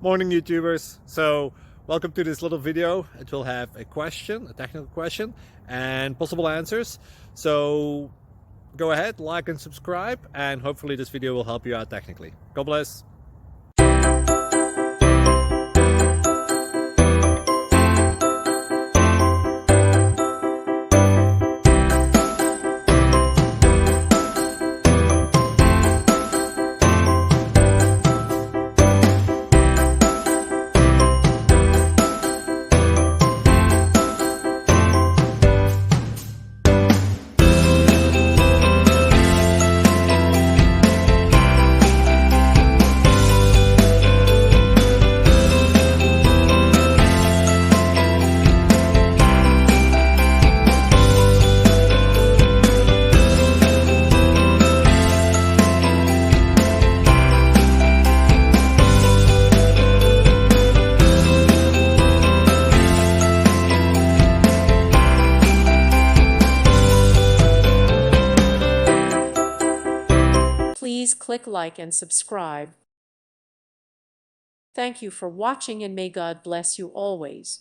Morning YouTubers. So welcome to this little video. It will have a question, a technical question, and possible answers. So go ahead, like and subscribe, and hopefully this video will help you out technically. God bless. Please click like and subscribe. Thank you for watching and may God bless you always.